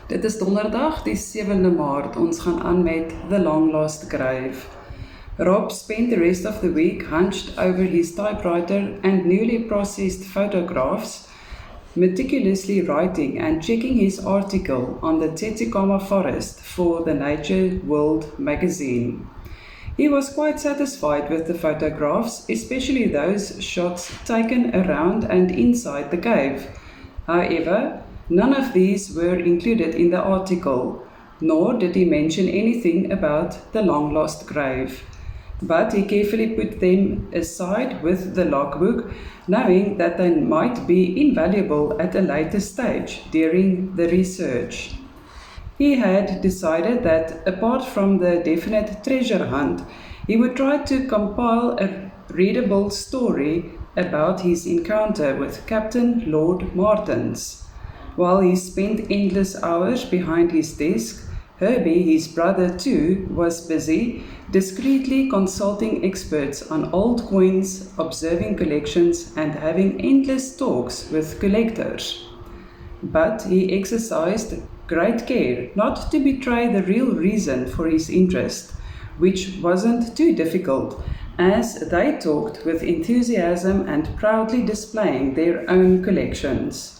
Dit is donderdag, die 7de Maart. Ons gaan aan met The Long Lost Grave. Rob spent the rest of the week hunched over his typewriter and newly processed photographs, meticulously writing and checking his article on the Tsetsikama forest for the Nature World magazine. He was quite satisfied with the photographs, especially those shots taken around and inside the cave. However, none of these were included in the article, nor did he mention anything about the long-lost grave. But he carefully put them aside with the logbook, knowing that they might be invaluable at a later stage during the research. He had decided that, apart from the definite treasure hunt, he would try to compile a readable story about his encounter with Captain Lord Martins. While he spent endless hours behind his desk, Herbie, his brother too, was busy, discreetly consulting experts on old coins, observing collections, and having endless talks with collectors. But he exercised great care not to betray the real reason for his interest, which wasn't too difficult, as they talked with enthusiasm and proudly displaying their own collections.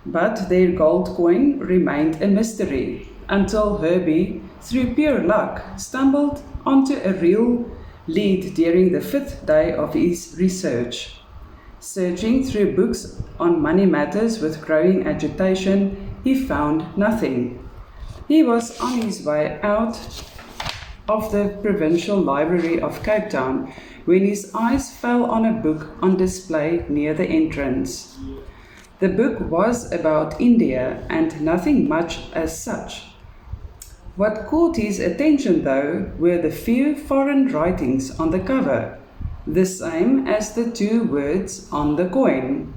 But their gold coin remained a mystery, until Herbie, through pure luck, stumbled onto a real lead during the 5th day of his research. Searching through books on money matters with growing agitation, he found nothing. He was on his way out of the Provincial Library of Cape Town when his eyes fell on a book on display near the entrance. The book was about India and nothing much as such. What caught his attention, though, were the few foreign writings on the cover, the same as the 2 words on the coin.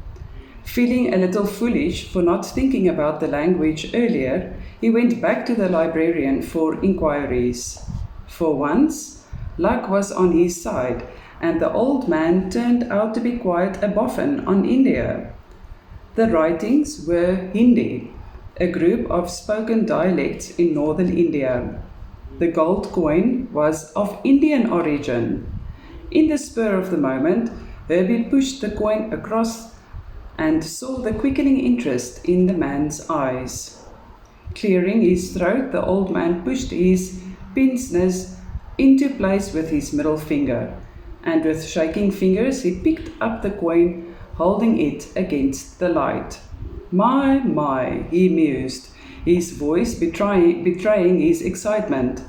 Feeling a little foolish for not thinking about the language earlier, he went back to the librarian for inquiries. For once, luck was on his side, and the old man turned out to be quite a boffin on India. The writings were Hindi, a group of spoken dialects in northern India. The gold coin was of Indian origin. In the spur of the moment, Herbie pushed the coin across and saw the quickening interest in the man's eyes. Clearing his throat, the old man pushed his pince-nez into place with his middle finger, and with shaking fingers he picked up the coin, holding it against the light. My, he mused, his voice betraying his excitement.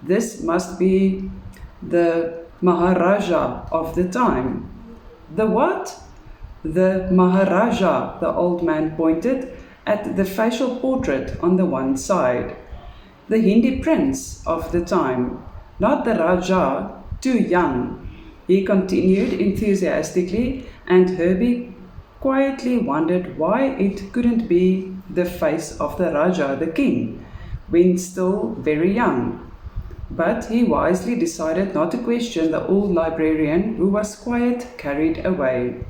This must be the Maharaja of the time. The what? The Maharaja, the old man pointed at the facial portrait on the one side. The Hindi prince of the time, not the Raja, too young, he continued enthusiastically, and Herbie quietly wondered why it couldn't be the face of the Raja, the king, when still very young. But he wisely decided not to question the old librarian, who was quite carried away.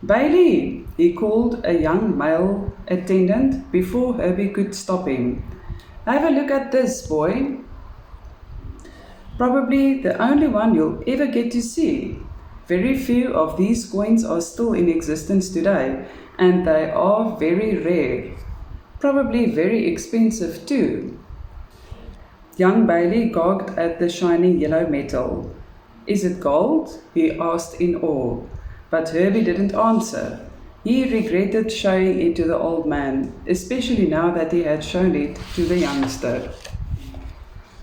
Bailey, he called a young male attendant before Herbie could stop him. Have a look at this, boy. Probably the only one you'll ever get to see. Very few of these coins are still in existence today, and they are very rare. Probably very expensive too. Young Bailey gawked at the shining yellow metal. Is it gold? He asked in awe. But Herbie didn't answer. He regretted showing it to the old man, especially now that he had shown it to the youngster.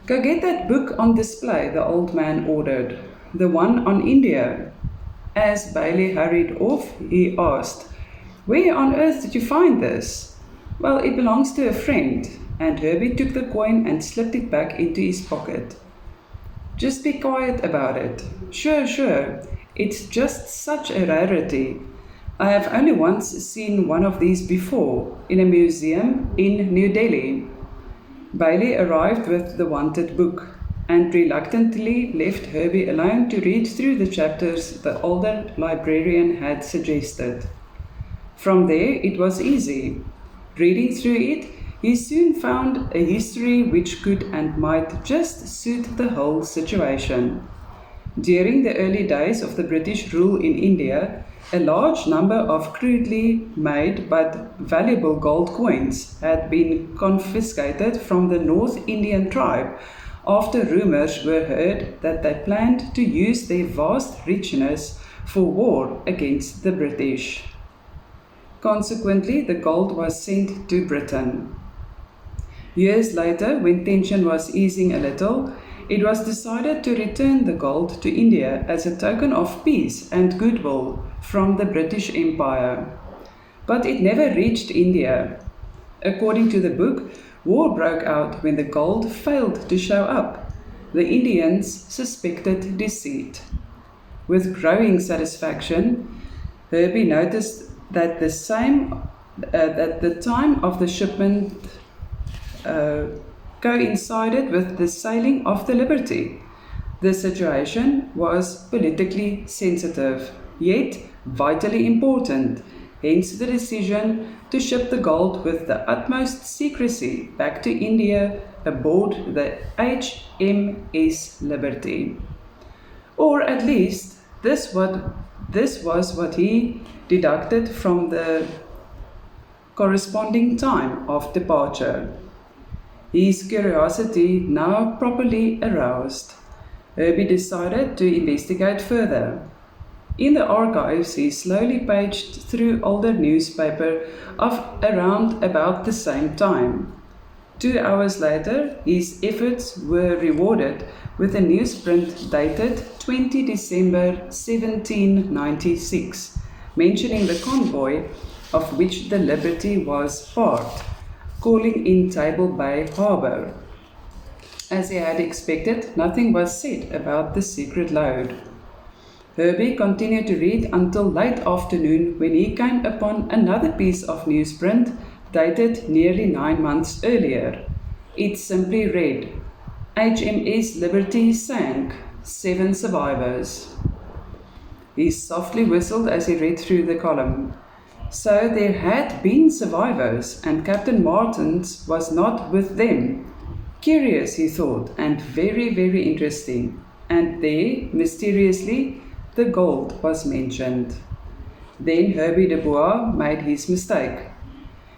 Go get that book on display, the old man ordered. The one on India. As Bailey hurried off, he asked, Where on earth did you find this? Well, it belongs to a friend, and Herbie took the coin and slipped it back into his pocket. Just be quiet about it. Sure. It's just such a rarity. I have only once seen one of these before, in a museum in New Delhi. Bailey arrived with the wanted book, and reluctantly left Herbie alone to read through the chapters the older librarian had suggested. From there, it was easy. Reading through it, he soon found a history which could and might just suit the whole situation. During the early days of the British rule in India, a large number of crudely made but valuable gold coins had been confiscated from the North Indian tribe after rumors were heard that they planned to use their vast richness for war against the British. Consequently, the gold was sent to Britain. Years later, when tension was easing a little, it was decided to return the gold to India as a token of peace and goodwill from the British Empire. But it never reached India. According to the book, war broke out when the gold failed to show up. The Indians suspected deceit. With growing satisfaction, Herbie noticed that the time of the shipment coincided with the sailing of the Liberty. The situation was politically sensitive, yet vitally important, hence the decision to ship the gold with the utmost secrecy back to India aboard the HMS Liberty. Or at least this was what he deducted from the corresponding time of departure. His curiosity now properly aroused, Herbie decided to investigate further. In the archives, he slowly paged through older newspaper of around about the same time. 2 hours later, his efforts were rewarded with a newsprint dated 20 December 1796, mentioning the convoy of which the Liberty was part, calling in Table Bay Harbour. As he had expected, nothing was said about the secret load. Herbie continued to read until late afternoon when he came upon another piece of newsprint dated nearly 9 months earlier. It simply read, HMS Liberty sank, 7 survivors. He softly whistled as he read through the column. So there had been survivors, and Captain Martins was not with them. Curious, he thought, and very, very interesting. And there, mysteriously, the gold was mentioned. Then Herbie de Bois made his mistake.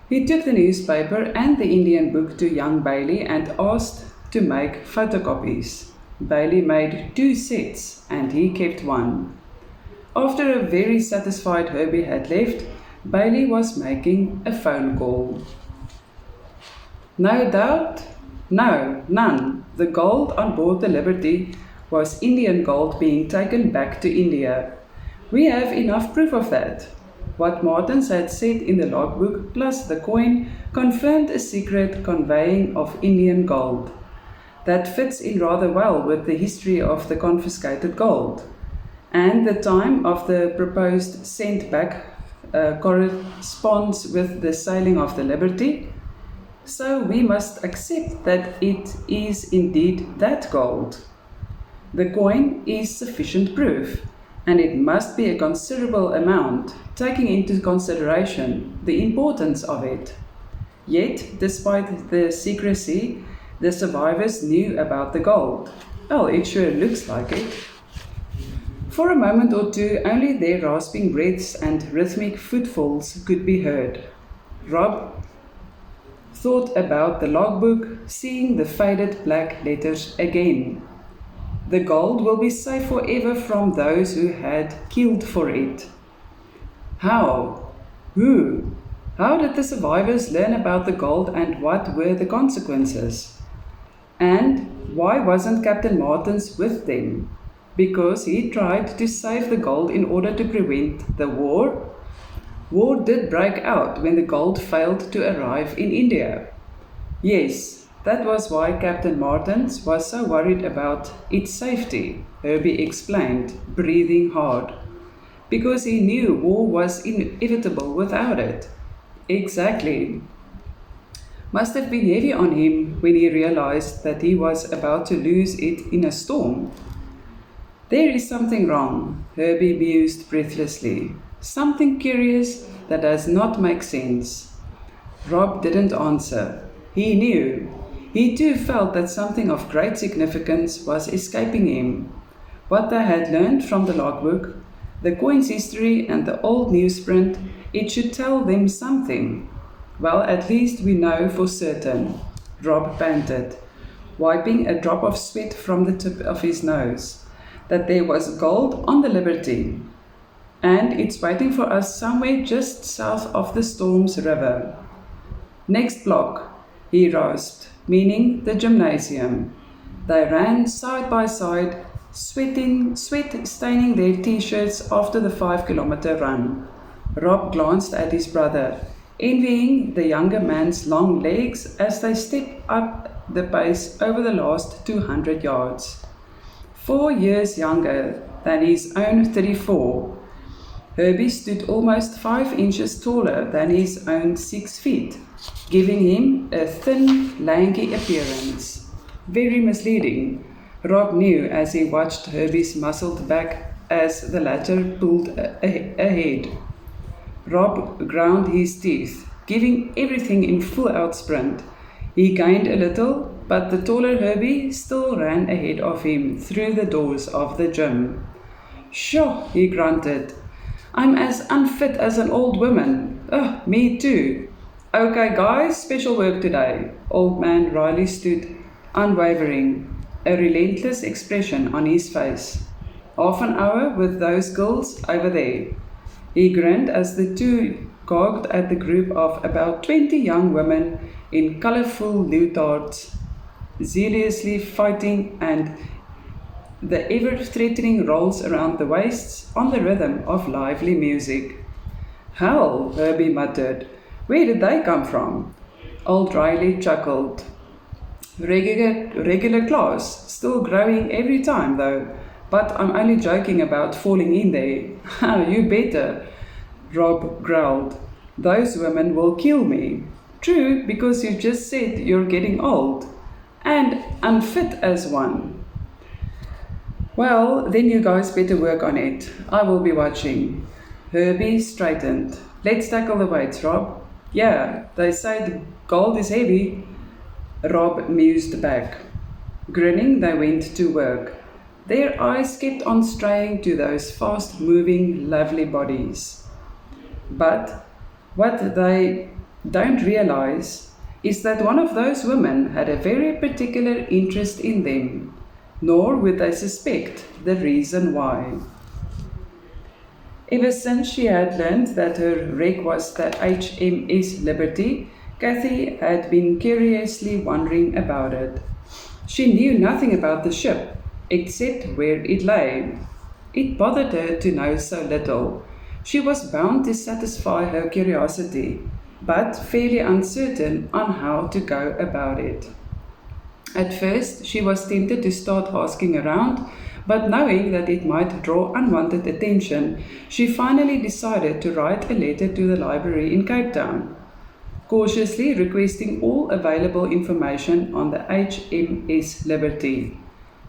He took the newspaper and the Indian book to young Bailey and asked to make photocopies. Bailey made 2 sets, and he kept one. After a very satisfied Herbie had left, Bailey was making a phone call. No doubt? No, none. The gold on board the Liberty was Indian gold being taken back to India. We have enough proof of that. What Martins had said in the logbook plus the coin confirmed a secret conveying of Indian gold. That fits in rather well with the history of the confiscated gold. And the time of the proposed sent back corresponds with the sailing of the Liberty. So we must accept that it is indeed that gold. The coin is sufficient proof, and it must be a considerable amount, taking into consideration the importance of it. Yet, despite the secrecy, the survivors knew about the gold. Well, it sure looks like it. For a moment or two, only their rasping breaths and rhythmic footfalls could be heard. Rob thought about the logbook, seeing the faded black letters again. The gold will be safe forever from those who had killed for it. How? Who? How did the survivors learn about the gold, and what were the consequences? And why wasn't Captain Martins with them? Because he tried to save the gold in order to prevent the war? War did break out when the gold failed to arrive in India. Yes, that was why Captain Martins was so worried about its safety, Herbie explained, breathing hard. Because he knew war was inevitable without it. Exactly. Must have been heavy on him when he realized that he was about to lose it in a storm. There is something wrong, Herbie mused breathlessly. Something curious that does not make sense. Rob didn't answer. He knew. He too felt that something of great significance was escaping him. What they had learned from the logbook, the coin's history, and the old newsprint, it should tell them something. Well, at least we know for certain, Rob panted, wiping a drop of sweat from the tip of his nose, that there was gold on the Liberty. And it's waiting for us somewhere just south of the Storms River. Next block, he rasped, meaning the gymnasium. They ran side by side, sweat staining their t-shirts after the 5-kilometer run. Rob glanced at his brother, envying the younger man's long legs as they stepped up the pace over the last 200 yards. 4 years younger than his own 34, Herbie stood almost 5 inches taller than his own 6 feet, giving him a thin, lanky appearance. Very misleading, Rob knew as he watched Herbie's muscled back as the latter pulled ahead. Rob ground his teeth, giving everything in full-out sprint. He gained a little, but the taller Herbie still ran ahead of him through the doors of the gym. "Sho," he grunted. "I'm as unfit as an old woman. Ugh, me too. Okay, guys, special work today." Old man Riley stood, unwavering, a relentless expression on his face. "Half an hour with those girls over there." He grinned as the two gawked at the group of about 20 young women in colourful leotards, zealously fighting and the ever-threatening rolls around the waists on the rhythm of lively music. "Hell," Herbie muttered. "Where did they come from?" Old Riley chuckled. Regular class, still growing every time though, but I'm only joking about falling in there." "You better," Rob growled. "Those women will kill me." "True, because you just said you're getting old. And unfit as one." "Well, then you guys better work on it. I will be watching." Herbie straightened. "Let's tackle the weights, Rob." "Yeah, they say the gold is heavy." Rob mused back. Grinning, they went to work. Their eyes kept on straying to those fast-moving, lovely bodies. But what they don't realize is that one of those women had a very particular interest in them, nor would they suspect the reason why. Ever since she had learned that her wreck was the HMS Liberty, Cathy had been curiously wondering about it. She knew nothing about the ship, except where it lay. It bothered her to know so little. She was bound to satisfy her curiosity, but fairly uncertain on how to go about it. At first, she was tempted to start asking around, but knowing that it might draw unwanted attention, she finally decided to write a letter to the library in Cape Town, cautiously requesting all available information on the HMS Liberty.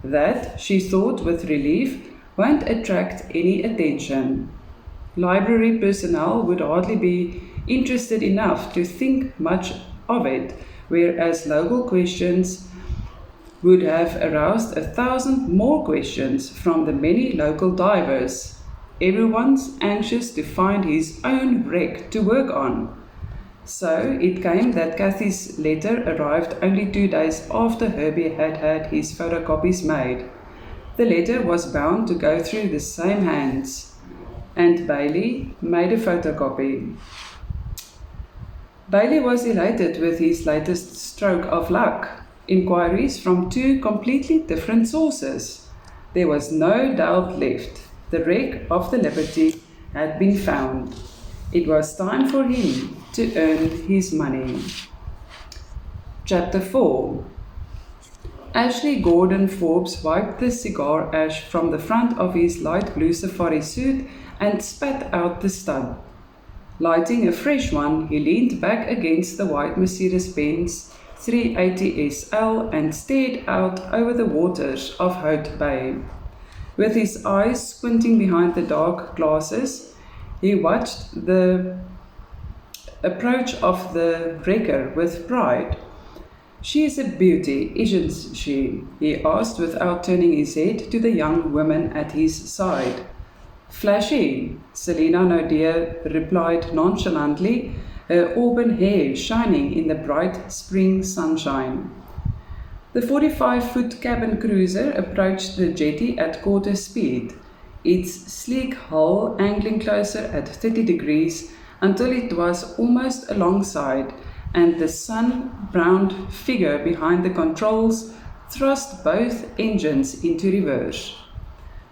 That, she thought with relief, won't attract any attention. Library personnel would hardly be interested enough to think much of it, whereas local questions would have aroused 1,000 more questions from the many local divers. Everyone's anxious to find his own wreck to work on. So it came that Cathy's letter arrived only 2 days after Herbie had had his photocopies made. The letter was bound to go through the same hands, and Bailey made a photocopy. Bailey was elated with his latest stroke of luck. Inquiries from 2 completely different sources. There was no doubt left. The wreck of the Liberty had been found. It was time for him to earn his money. Chapter 4. Ashley Gordon Forbes wiped the cigar ash from the front of his light blue safari suit and spat out the stub. Lighting a fresh one, he leaned back against the white Mercedes-Benz 380 SL and stared out over the waters of Hout Bay. With his eyes squinting behind the dark glasses, he watched the approach of the wrecker with pride. She is a beauty, isn't she? He asked without turning his head to the young woman at his side. Flashy, Selina Naudé replied nonchalantly, her auburn hair shining in the bright spring sunshine. The 45-foot cabin cruiser approached the jetty at quarter speed, its sleek hull angling closer at 30 degrees until it was almost alongside, and the sun-browned figure behind the controls thrust both engines into reverse.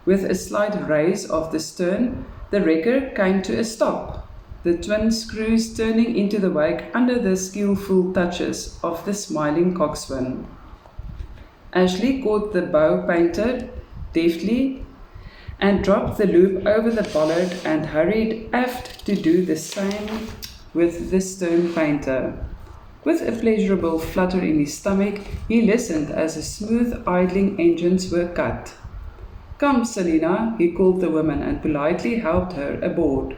With a slight raise of the stern, the wrecker came to a stop, the twin screws turning into the wake under the skillful touches of the smiling coxswain. Ashley caught the bow painter deftly and dropped the loop over the bollard and hurried aft to do the same with the stern painter. With a pleasurable flutter in his stomach, he listened as the smooth idling engines were cut. "Come, Selina," he called the woman and politely helped her aboard,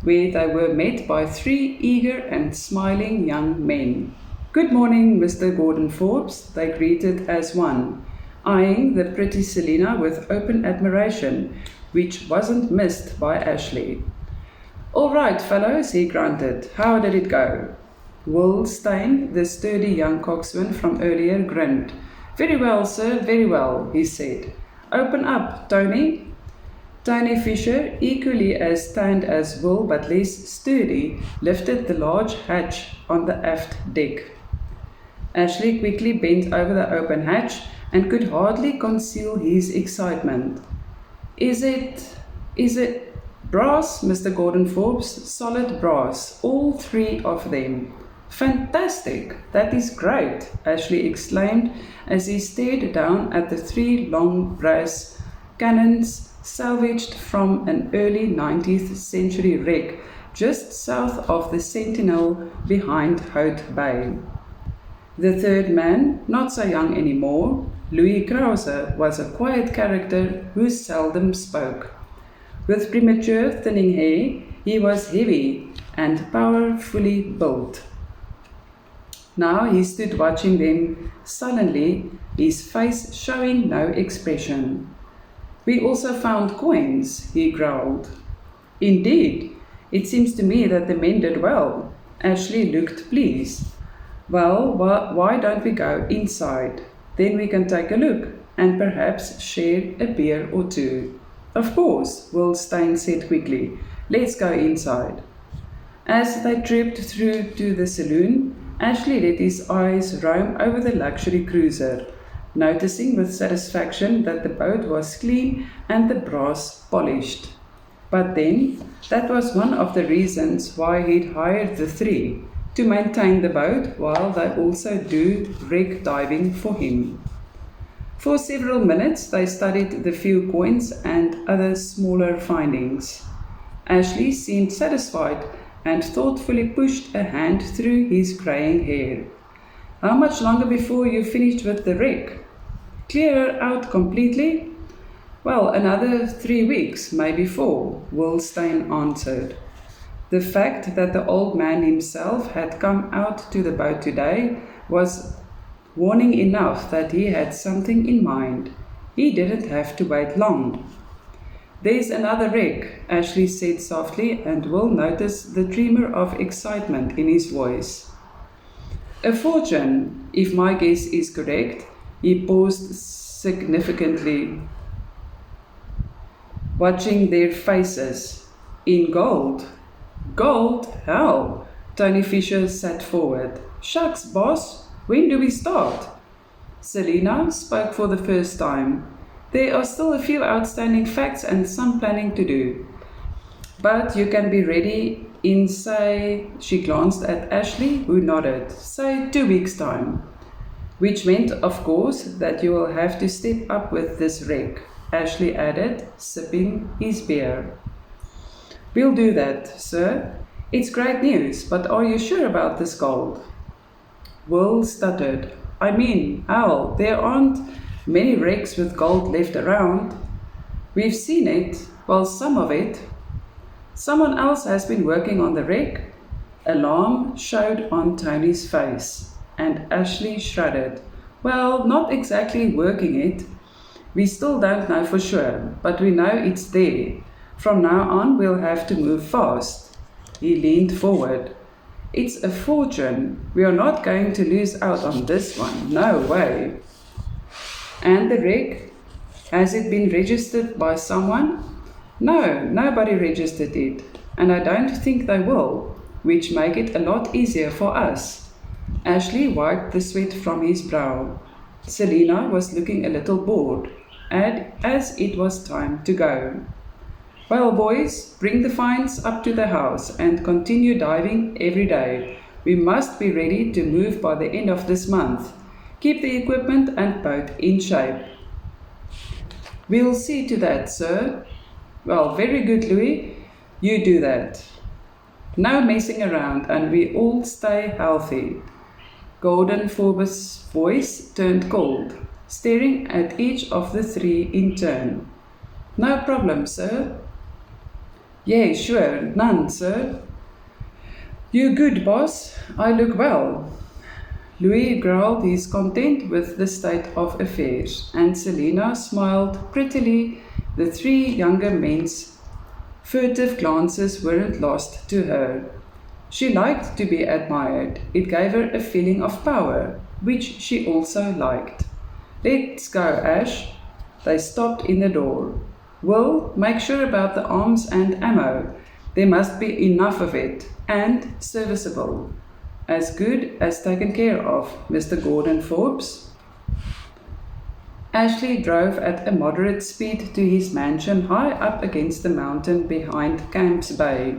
where they were met by 3 eager and smiling young men. "Good morning, Mr. Gordon Forbes," they greeted as one, eyeing the pretty Selina with open admiration, which wasn't missed by Ashley. "All right, fellows," he grunted. "How did it go?" Will Stein, the sturdy young coxswain from earlier, grinned. "Very well, sir, very well," he said. "Open up, Tony." Tony Fisher, equally as tanned as Will but less sturdy, lifted the large hatch on the aft deck. Ashley quickly bent over the open hatch and could hardly conceal his excitement. Is it brass, Mr. Gordon Forbes? Solid brass, all 3 of them. Fantastic! That is great, Ashley exclaimed as he stared down at the 3 long brass cannons salvaged from an early 19th century wreck just south of the Sentinel behind Hout Bay. The third man, not so young anymore, Louis Krause, was a quiet character who seldom spoke. With premature thinning hair, he was heavy and powerfully built. Now he stood watching them sullenly, his face showing no expression. "We also found coins," he growled. "Indeed, it seems to me that the men did well." Ashley looked pleased. "Well, why don't we go inside? Then we can take a look and perhaps share a beer or 2. "Of course," Will Stein said quickly. "Let's go inside." As they trooped through to the saloon, Ashley let his eyes roam over the luxury cruiser, noticing with satisfaction that the boat was clean and the brass polished. But then, that was one of the reasons why he'd hired the 3, to maintain the boat while they also do wreck diving for him. For several minutes they studied the few coins and other smaller findings. Ashley seemed satisfied and thoughtfully pushed a hand through his greying hair. "How much longer before you finished with the wreck?" "Clear her out completely?" "Well, another 3 weeks, maybe 4, Will Stein answered. The fact that the old man himself had come out to the boat today was warning enough that he had something in mind. He didn't have to wait long. "There's another wreck," Ashley said softly, and Will noticed the tremor of excitement in his voice. "A fortune, if my guess is correct." He paused significantly, watching their faces. "In gold." "Gold? Hell!" Tony Fisher sat forward. "Shucks, boss, when do we start?" Selina spoke for the first time. "There are still a few outstanding facts and some planning to do. But you can be ready in, say," she glanced at Ashley, who nodded, "say 2 weeks' time." "Which meant, of course, that you will have to step up with this wreck," Ashley added, sipping his beer. "We'll do that, sir. It's great news, but are you sure about this gold?" Will stuttered. "I mean, hell, there aren't many wrecks with gold left around. We've seen it, well, some of it. Someone else has been working on the wreck." Alarm showed on Tony's face. and Ashley shrugged. Well, not exactly working it. We still don't know for sure, but we know it's there. From now on, we'll have to move fast. He leaned forward. It's a fortune. We are not going to lose out on this one. No way. And the wreck? Has it been registered by someone? No, nobody registered it. And I don't think they will, which make it a lot easier for us. Ashley wiped the sweat from his brow. Selina was looking a little bored, as it was time to go. Well, boys, bring the finds up to the house and continue diving every day. We must be ready to move by the end of this month. Keep the equipment and boat in shape. We'll see to that, sir. Well, very good, Louis. You do that. No messing around, and we all stay healthy. Gordon Forbes' voice turned cold, staring at each of the three in turn. No problem, sir. Yeah, sure, none, sir. You good, boss? I look well. Louis growled his content with the state of affairs, and Selina smiled prettily. The three younger men's furtive glances weren't lost to her. She liked to be admired. It gave her a feeling of power, which she also liked. Let's go, Ash. They stopped in the door. Will, make sure about the arms and ammo. There must be enough of it, and serviceable. As good as taken care of, Mr. Gordon Forbes. Ashley drove at a moderate speed to his mansion high up against the mountain behind Camps Bay.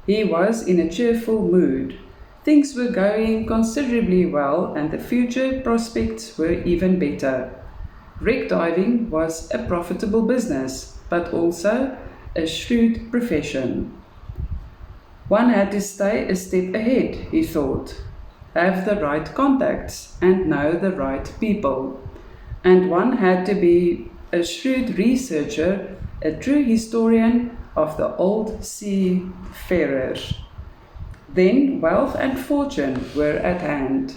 He was in a cheerful mood. Things were going considerably well, and the future prospects were even better. Wreck diving was a profitable business, but also a shrewd profession. One had to stay a step ahead, he thought, have the right contacts and know the right people. And one had to be a shrewd researcher, a true historian of the old seafarers. Then wealth and fortune were at hand.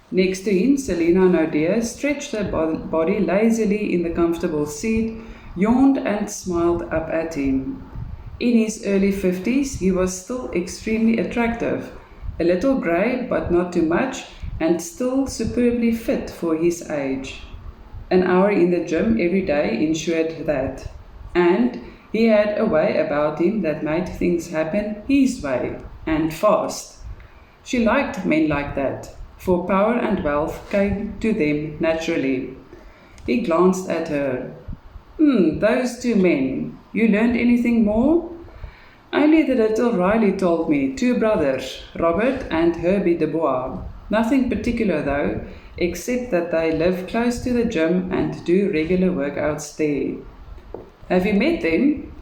Next to him, Selina Naudé stretched her body lazily in the comfortable seat, yawned and smiled up at him. In his early 50s, he was still extremely attractive, a little grey but not too much, and still superbly fit for his age. An hour in the gym every day ensured that, and he had a way about him that made things happen his way, and fast. She liked men like that, for power and wealth came to them naturally. He glanced at her. Those two men. You learned anything more? Only the little Riley told me, 2 brothers, Robert and Herbie Dubois. Nothing particular though, except that they live close to the gym and do regular workouts there. Have you met them?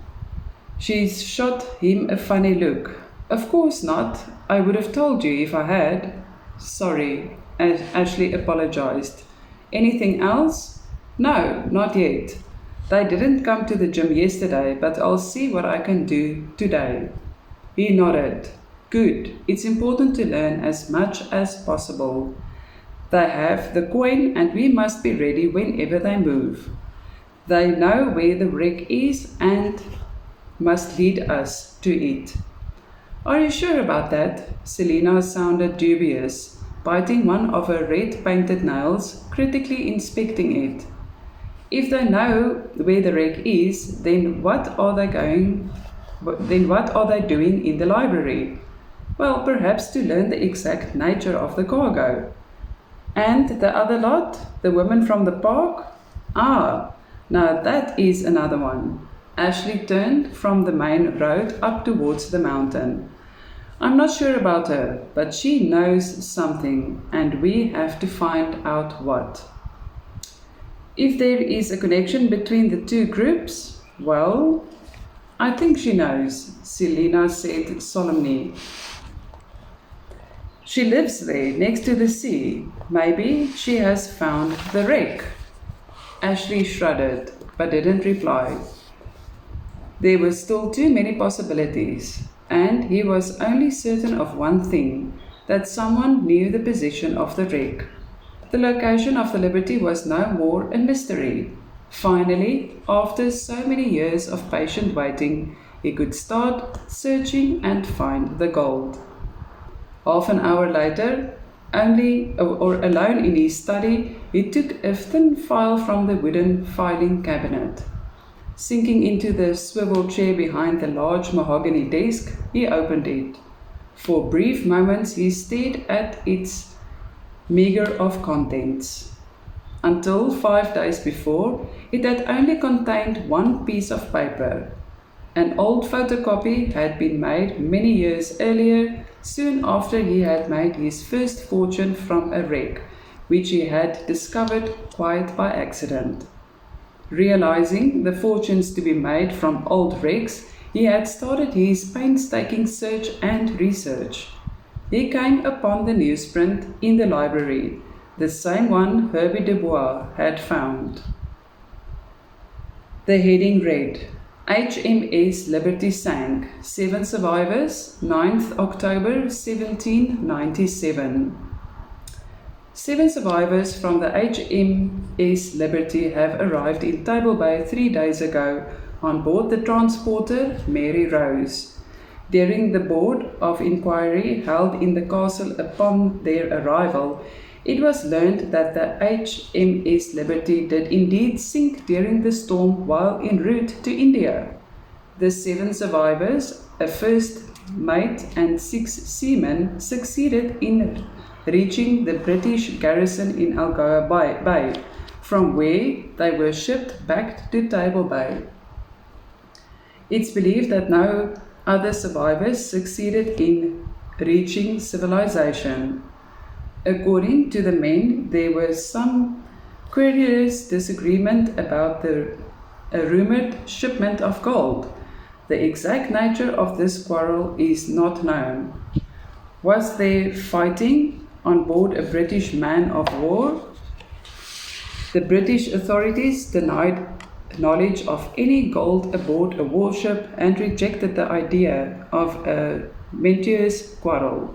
She shot him a funny look. Of course not. I would have told you if I had. Sorry, Ashley apologized. Anything else? No, not yet. They didn't come to the gym yesterday, but I'll see what I can do today. He nodded. Good. It's important to learn as much as possible. They have the coin and we must be ready whenever they move. They know where the wreck is and must lead us to it. Are you sure about that? Selina sounded dubious, biting one of her red-painted nails, critically inspecting it. If they know where the wreck is, then what are they doing in the library? Well, perhaps to learn the exact nature of the cargo. And the other lot, the woman from the park? Ah, now that is another one. Ashley turned from the main road up towards the mountain. I'm not sure about her, but she knows something, and we have to find out what. If there is a connection between the two groups, well, I think she knows, Selina said solemnly. She lives there, next to the sea. Maybe she has found the wreck. Ashley shrugged, but didn't reply. There were still too many possibilities, and he was only certain of one thing. that someone knew the position of the wreck. The location of the Liberty was no more a mystery. Finally, after so many years of patient waiting, he could start searching and find the gold. Half an hour later, alone in his study, he took a thin file from the wooden filing cabinet. Sinking into the swivel chair behind the large mahogany desk, he opened it. For brief moments, he stared at its meagre of contents. Until 5 days before, it had only contained one piece of paper. An old photocopy had been made many years earlier, soon after he had made his first fortune from a wreck, which he had discovered quite by accident. Realizing the fortunes to be made from old wrecks, he had started his painstaking search and research. He came upon the newsprint in the library, the same one Herbie Dubois had found. The heading read, HMS Liberty sank, 7 survivors, 9th October 1797. 7 survivors from the HMS Liberty have arrived in Table Bay 3 days ago on board the transporter Mary Rose. During the Board of Inquiry held in the castle upon their arrival, it was learned that the HMS Liberty did indeed sink during the storm while en route to India. The 7 survivors, a first mate and 6 seamen, succeeded in reaching the British garrison in Algoa Bay, from where they were shipped back to Table Bay. It's believed that no other survivors succeeded in reaching civilization. According to the men, there was some querulous disagreement about a rumored shipment of gold. The exact nature of this quarrel is not known. Was there fighting on board a British man of war? The British authorities denied knowledge of any gold aboard a warship and rejected the idea of a menteous quarrel.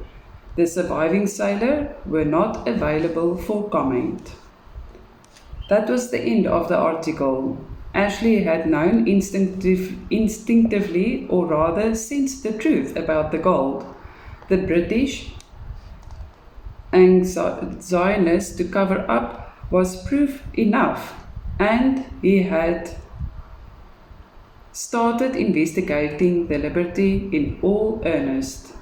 The surviving sailor were not available for comment. That was the end of the article. Ashley had known instinctively, or rather sensed the truth about the gold. The British anxiousness to cover up was proof enough, and he had started investigating the Liberty in all earnest.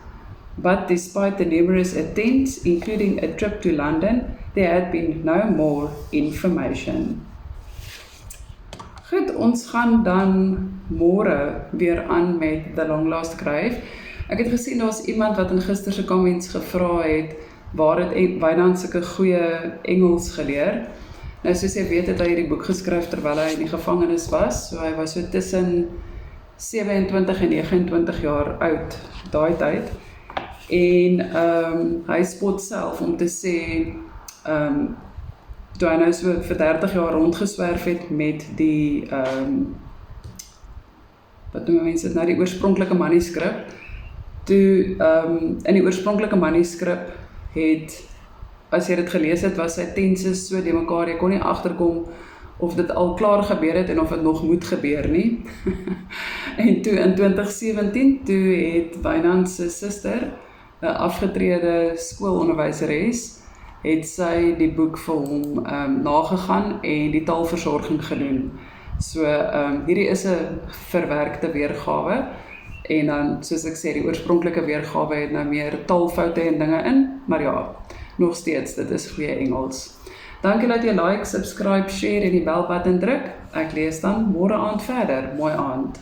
But despite the numerous attempts, including a trip to London, there had been no more information. Goed, ons gaan dan môre weer aan met The Long Lost Grave. Ek het gesien daar's iemand wat in gister se comments gevra het waar het Wynand sulke goeie Engels geleer. Nou soos jy weet het hy hierdie boek geskryf terwyl hy in die gevangenis was, so hy was so tussen 27 en 29 jaar oud daai tyd. En hy spot self om te sê toe hy nou so vir 30 jaar rondgeswerf het met die wat noem mense dit nou, die oorspronklike manuskrip. Toe in die oorspronklike manuskrip het, as jy dit gelees het, was sy tenses so die mekaar, jy kon nie agterkom of dit al klaar gebeur het en of dit nog moet gebeur nie. En toe in 2017, toe het Wynand se suster, 'n afgetrede skoolonderwyseres, het sy die boek vir hom nagegaan en die taalversorging gedoen. So hierdie is 'n verwerkte weergawe en dan, soos ek sê, die oorspronklike weergawe het nou meer taalfoute en dinge in, maar ja, nog steeds, dit is goeie Engels. Dankie dat jy like, subscribe, share en die belbutton druk. Ek lees dan môre aand verder. Mooi aand.